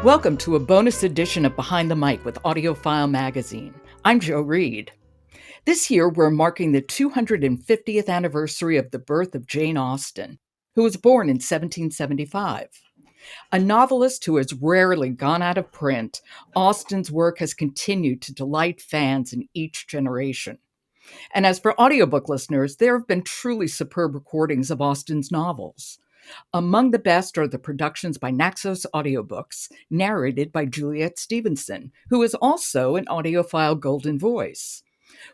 Welcome to a bonus edition of Behind the Mic with AudioFile magazine. I'm Jo Reed. This year, we're marking the 250th anniversary of the birth of Jane Austen, who was born in 1775. A novelist who has rarely gone out of print, Austen's work has continued to delight fans in each generation. And as for audiobook listeners, there have been truly superb recordings of Austen's novels. Among the best are the productions by Naxos AudioBooks, narrated by Juliet Stevenson, who is also an AudioFile Golden Voice.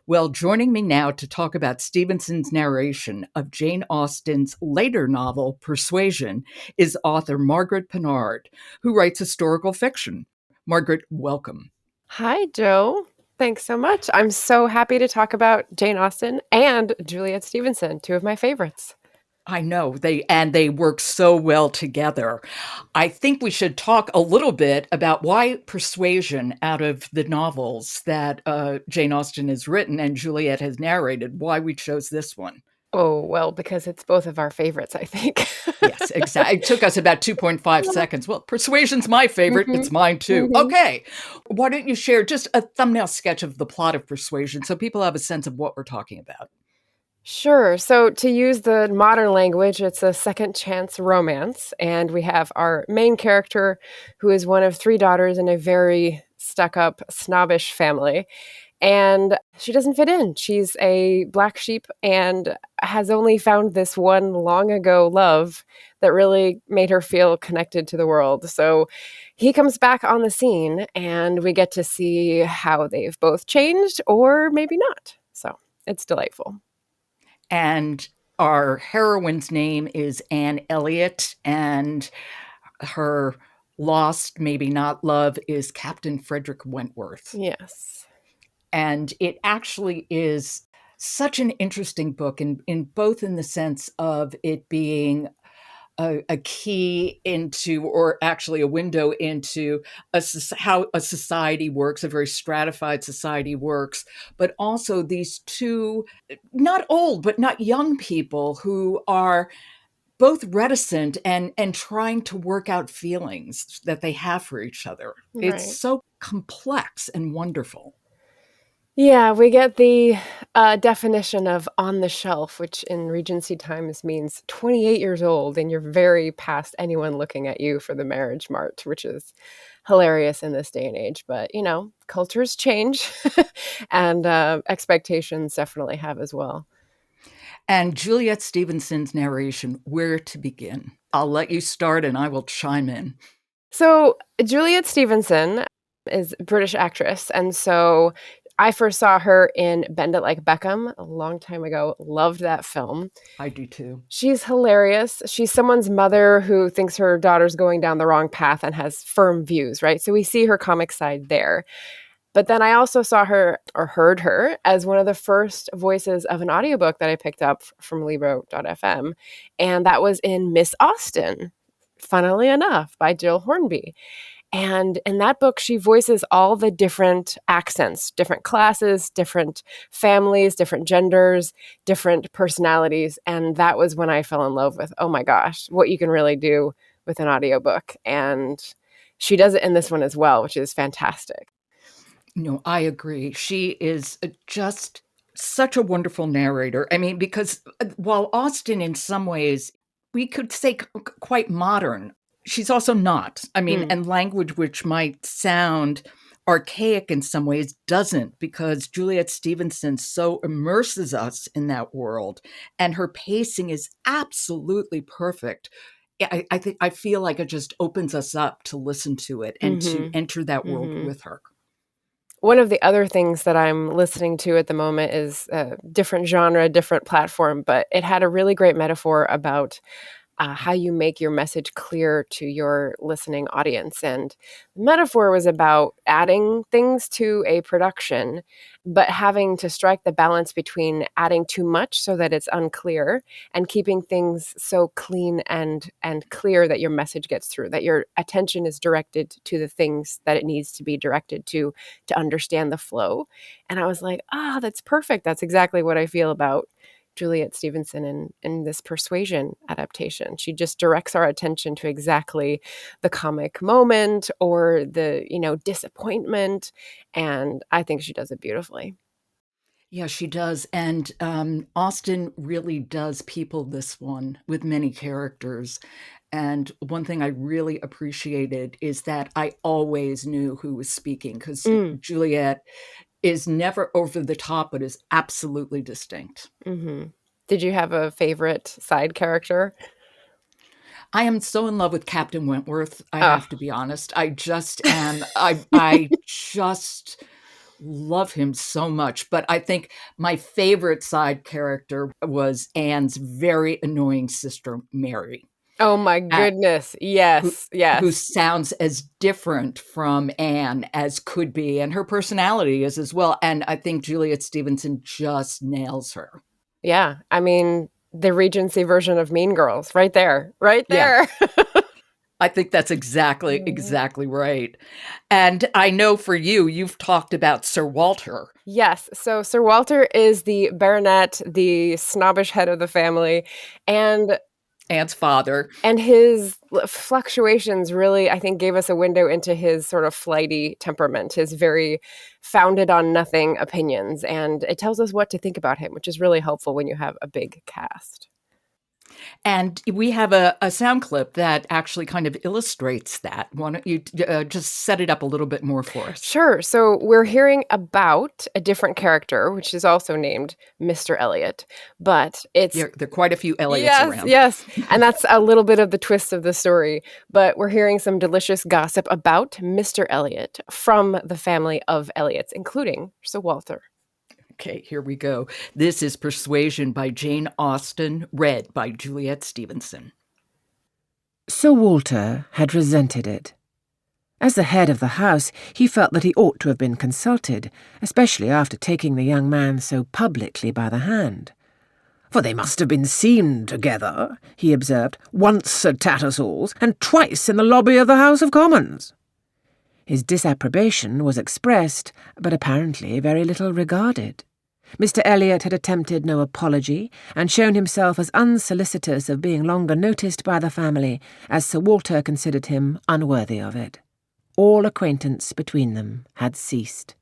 Well, joining me now to talk about Stevenson's narration of Jane Austen's later novel, Persuasion, is author Margaret Pinard, who writes historical fiction. Margaret, welcome. Hi, Jo. Thanks so much. I'm so happy to talk about Jane Austen and Juliet Stevenson, two of my favorites. I know, they work so well together. I think we should talk a little bit about why Persuasion, out of the novels that Jane Austen has written and Juliet has narrated, why we chose this one. Oh, well, because it's both of our favorites, I think. Yes, exactly. It took us about 2.5 seconds. Well, Persuasion's my favorite. It's mine too. Okay. Why don't you share just a thumbnail sketch of the plot of Persuasion so people have a sense of what we're talking about? Sure. So to use the modern language, it's a second chance romance. And we have our main character, who is one of three daughters in a very stuck-up, snobbish family. And she doesn't fit in. She's a black sheep and has only found this one long ago love that really made her feel connected to the world. So he comes back on the scene and we get to see how they've both changed or maybe not. So it's delightful. And our heroine's name is Anne Elliot, and her lost, maybe not love, is Captain Frederick Wentworth. Yes. And it actually is such an interesting book, in both in the sense of it being a key into, or actually a window into, how a society works, a very stratified society works, but also these two, not old, but not young people who are both reticent and trying to work out feelings that they have for each other. Right. It's so complex and wonderful. Yeah, we get the definition of on the shelf, which in Regency times means 28 years old, and you're very past anyone looking at you for the marriage mart, which is hilarious in this day and age. But, cultures change, and expectations definitely have as well. And Juliet Stevenson's narration, where to begin? I'll let you start and I will chime in. So Juliet Stevenson is a British actress, and so I first saw her in Bend It Like Beckham a long time ago. Loved that film. I do too. She's hilarious. She's someone's mother who thinks her daughter's going down the wrong path and has firm views, right? So we see her comic side there. But then I also saw her, or heard her, as one of the first voices of an audiobook that I picked up from Libro.fm. And that was in Miss Austen, funnily enough, by Jill Hornby. And in that book, she voices all the different accents, different classes, different families, different genders, different personalities. And that was when I fell in love with, oh my gosh, what you can really do with an audiobook. And she does it in this one as well, which is fantastic. I agree. She is just such a wonderful narrator. I mean, because while Austen in some ways, we could say quite modern, she's also not. I mean, and language which might sound archaic in some ways doesn't, because Juliet Stevenson so immerses us in that world, and her pacing is absolutely perfect. I feel like it just opens us up to listen to it and to enter that world with her. One of the other things that I'm listening to at the moment is a different genre, different platform, but it had a really great metaphor about how you make your message clear to your listening audience. And the metaphor was about adding things to a production, but having to strike the balance between adding too much so that it's unclear and keeping things so clean and clear that your message gets through, that your attention is directed to the things that it needs to be directed to understand the flow. And I was like, that's perfect. That's exactly what I feel about Juliet Stevenson in this Persuasion adaptation. She just directs our attention to exactly the comic moment or the, disappointment. And I think she does it beautifully. Yeah, she does. And Austen really does people this one with many characters. And one thing I really appreciated is that I always knew who was speaking, because Mm. Juliet is never over the top, but is absolutely distinct. Mm-hmm. Did you have a favorite side character? I am so in love with Captain Wentworth, I Oh. have to be honest. I just am. I just love him so much. But I think my favorite side character was Anne's very annoying sister, Mary, Oh my uh, goodness. who Yes, who yes. sounds as different from Anne as could be, and her personality is as well. And I think Juliet Stevenson just nails her. Yeah. I mean, the Regency version of Mean Girls, right there. Right Yeah. there. I think that's exactly right. And I know for you, you've talked about Sir Walter. Yes. So Sir Walter is the baronet, the snobbish head of the family, and Anne's father. his fluctuations really, I think, gave us a window into his sort of flighty temperament, his very founded on nothing opinions, and it tells us what to think about him, which is really helpful when you have a big cast. And we have a sound clip that actually kind of illustrates that. Why don't you just set it up a little bit more for us? Sure. So we're hearing about a different character, which is also named Mr. Elliot, but it's There are quite a few Elliots yes, around. yes. And that's a little bit of the twist of the story. But we're hearing some delicious gossip about Mr. Elliot from the family of Elliots, including Sir Walter. Okay, here we go. This is Persuasion by Jane Austen, read by Juliet Stevenson. Sir Walter had resented it. As the head of the house, he felt that he ought to have been consulted, especially after taking the young man so publicly by the hand. For they must have been seen together, he observed, once at Tattersall's and twice in the lobby of the House of Commons. His disapprobation was expressed, but apparently very little regarded. Mr. Elliot had attempted no apology, and shown himself as unsolicitous of being longer noticed by the family, as Sir Walter considered him unworthy of it. All acquaintance between them had ceased.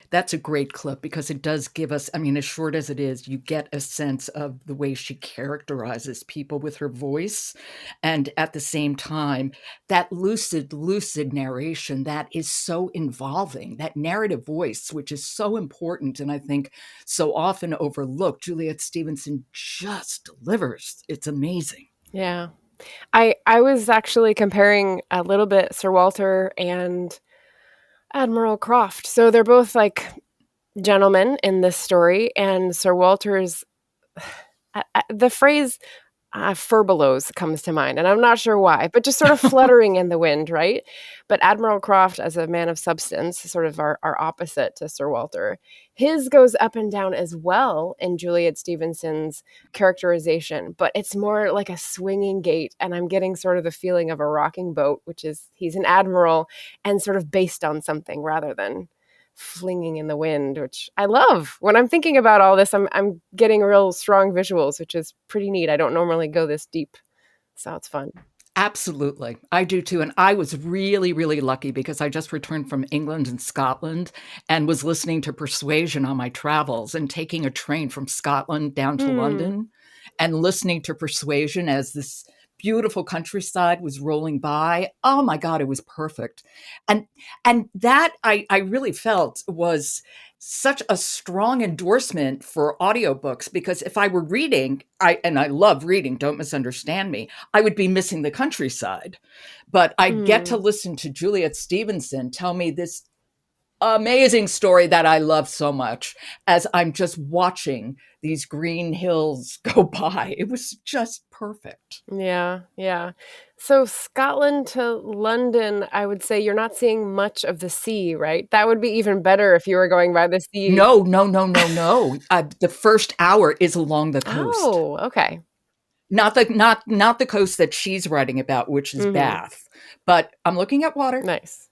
That's a great clip because it does give us, I mean, as short as it is, you get a sense of the way she characterizes people with her voice. And at the same time, that lucid narration that is so involving, that narrative voice, which is so important and I think so often overlooked. Juliet Stevenson just delivers. It's amazing. Yeah. I was actually comparing a little bit Sir Walter and Admiral Croft. So they're both like gentlemen in this story, and Sir Walter's the phrase furbelows comes to mind, and I'm not sure why, but just sort of fluttering in the wind, right? But Admiral Croft, as a man of substance, sort of our opposite to Sir Walter, his goes up and down as well in Juliet Stevenson's characterization, but it's more like a swinging gait, and I'm getting sort of the feeling of a rocking boat, which is he's an admiral and sort of based on something rather than flinging in the wind, which I love. When I'm thinking about all this, I'm getting real strong visuals, which is pretty neat. I don't normally go this deep, so it's fun. Absolutely. I do too. And I was really, really lucky because I just returned from England and Scotland and was listening to Persuasion on my travels and taking a train from Scotland down to London and listening to Persuasion as this beautiful countryside was rolling by. Oh my God, it was perfect. And that I really felt was such a strong endorsement for audiobooks, because if I were reading, I love reading, don't misunderstand me, I would be missing the countryside. But I get to listen to Juliet Stevenson tell me this amazing story that I love so much as I'm just watching these green hills go by. It was just perfect. Yeah, yeah. So Scotland to London, I would say you're not seeing much of the sea, right? That would be even better if you were going by the sea. No. The first hour is along the coast. Oh, okay. Not the coast that she's writing about, which is Bath. But I'm looking at water. Nice.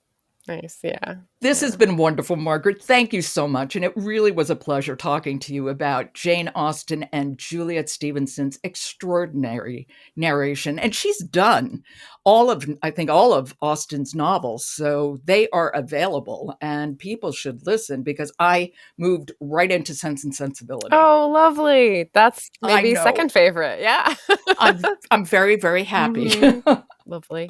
Nice. Yeah. This has been wonderful, Margaret. Thank you so much. And it really was a pleasure talking to you about Jane Austen and Juliet Stevenson's extraordinary narration. And she's done all of Austen's novels. So they are available and people should listen because I moved right into Sense and Sensibility. Oh, lovely. That's I maybe know. second favorite. Yeah. I'm very, very happy. Lovely.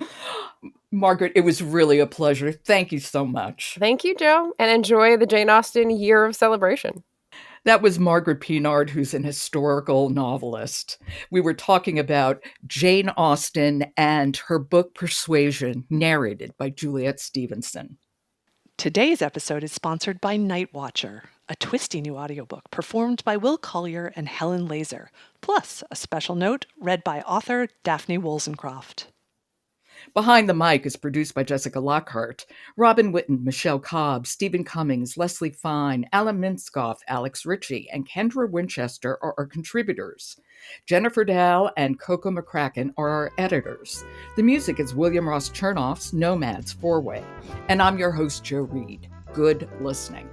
Margaret, it was really a pleasure. Thank you so much. Thank you, Joe. And enjoy the Jane Austen Year of Celebration. That was Margaret Pinard, who's an historical novelist. We were talking about Jane Austen and her book Persuasion, narrated by Juliet Stevenson. Today's episode is sponsored by Night Watcher, a twisty new audiobook performed by Will Collier and Helen Laser, plus a special note read by author Daphne Wollstonecraft. Behind the Mic is produced by Jessica Lockhart. Robin Whitten, Michelle Cobb, Stephen Cummings, Leslie Fine, Alan Minskoff, Alex Ritchie, and Kendra Winchester are our contributors. Jennifer Dow and Coco McCracken are our editors. The music is William Ross Chernoff's Nomads 4-Way. And I'm your host, Joe Reed. Good listening.